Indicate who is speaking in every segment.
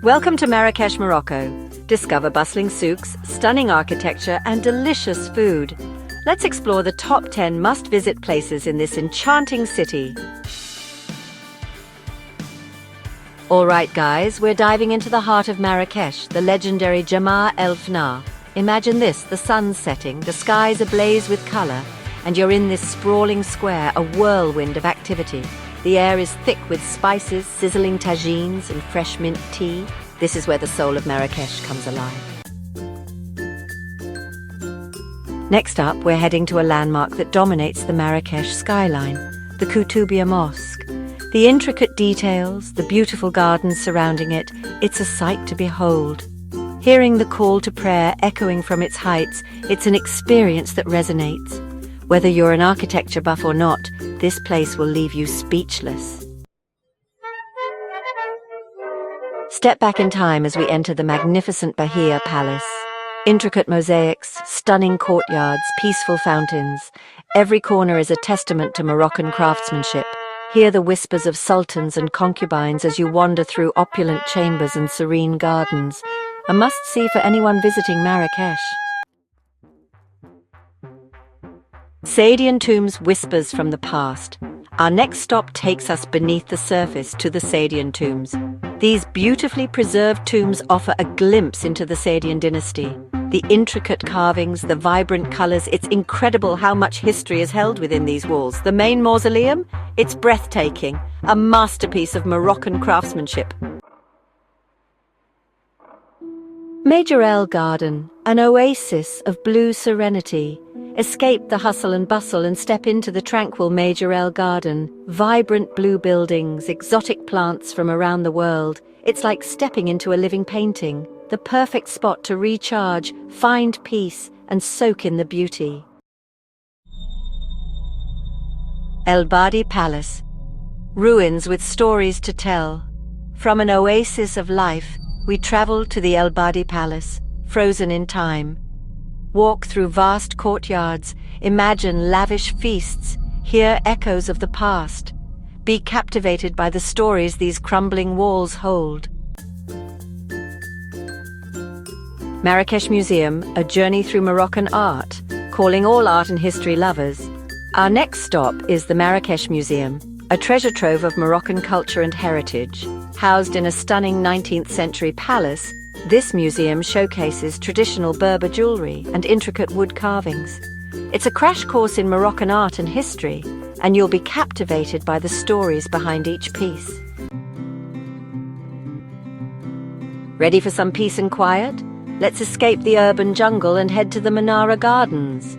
Speaker 1: Welcome to Marrakech, Morocco. Discover bustling souks, stunning architecture, and delicious food. Let's explore the top 10 must-visit places in this enchanting city. All right, guys, we're diving into the heart of Marrakech, the legendary Jemaa el Fnaa. Imagine this, the sun's setting, the skies ablaze with color, and you're in this sprawling square, a whirlwind of activity. The air is thick with spices, sizzling tagines, and fresh mint tea. This is where the soul of Marrakech comes alive. Next up, we're heading to a landmark that dominates the Marrakech skyline, the Koutoubia Mosque. The intricate details, the beautiful gardens surrounding it, it's a sight to behold. Hearing the call to prayer echoing from its heights, it's an experience that resonates. Whether you're an architecture buff or not, this place will leave you speechless. Step back in time as we enter the magnificent Bahia Palace. Intricate mosaics, stunning courtyards, peaceful fountains. Every corner is a testament to Moroccan craftsmanship. Hear the whispers of sultans and concubines as you wander through opulent chambers and serene gardens. A must-see for anyone visiting Marrakech. Saadian tombs whispers from the past. Our next stop takes us beneath the surface to the Saadian tombs. These beautifully preserved tombs offer a glimpse into the Saadian dynasty. The intricate carvings, the vibrant colors, it's incredible how much history is held within these walls. The main mausoleum? It's breathtaking, a masterpiece of Moroccan craftsmanship. Majorelle Garden, an oasis of blue serenity. Escape the hustle and bustle and step into the tranquil Majorelle Garden. Vibrant blue buildings, exotic plants from around the world. It's like stepping into a living painting. The perfect spot to recharge, find peace, and soak in the beauty. El Badi Palace. Ruins with stories to tell. From an oasis of life, we travel to the El Badi Palace, frozen in time. Walk through vast courtyards, imagine lavish feasts, hear echoes of the past. Be captivated by the stories these crumbling walls hold. Marrakech Museum, a journey through Moroccan art, calling all art and history lovers. Our next stop is the Marrakech Museum, a treasure trove of Moroccan culture and heritage. Housed in a stunning 19th century palace, this museum showcases traditional Berber jewelry and intricate wood carvings. It's a crash course in Moroccan art and history, and you'll be captivated by the stories behind each piece. Ready for some peace and quiet? Let's escape the urban jungle and head to the Majorelle Gardens.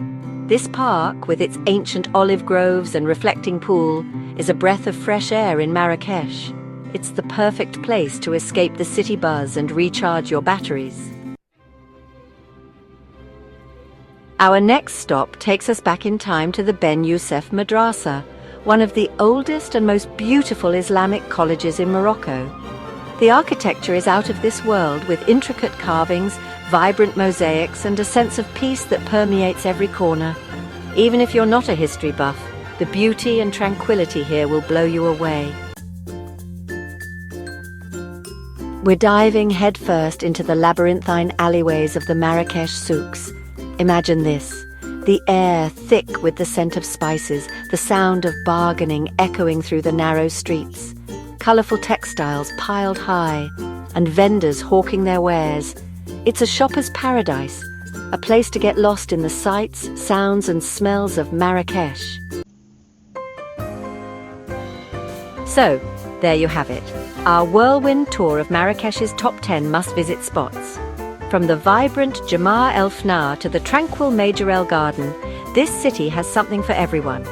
Speaker 1: This park, with its ancient olive groves and reflecting pool, is a breath of fresh air in Marrakech. It's the perfect place to escape the city buzz and recharge your batteries. Our next stop takes us back in time to the Ben Youssef Madrasa, one of the oldest and most beautiful Islamic colleges in Morocco. The architecture is out of this world, with intricate carvings, vibrant mosaics, and a sense of peace that permeates every corner. Even if you're not a history buff, the beauty and tranquility here will blow you away. We're diving headfirst into the labyrinthine alleyways of the Marrakech souks. Imagine this, the air thick with the scent of spices, the sound of bargaining echoing through the narrow streets, colourful textiles piled high, and vendors hawking their wares. It's a shopper's paradise, a place to get lost in the sights, sounds and smells of Marrakech. So, there you have it, our whirlwind tour of Marrakech's top 10 must-visit spots. From the vibrant Jemaa el Fnaa to the tranquil Majorelle Garden, this city has something for everyone.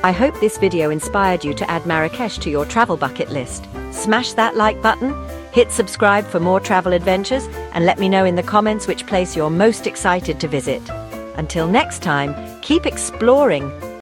Speaker 1: I hope this video inspired you to add Marrakech to your travel bucket list. Smash that like button, hit subscribe for more travel adventures, and let me know in the comments which place you're most excited to visit. Until next time, keep exploring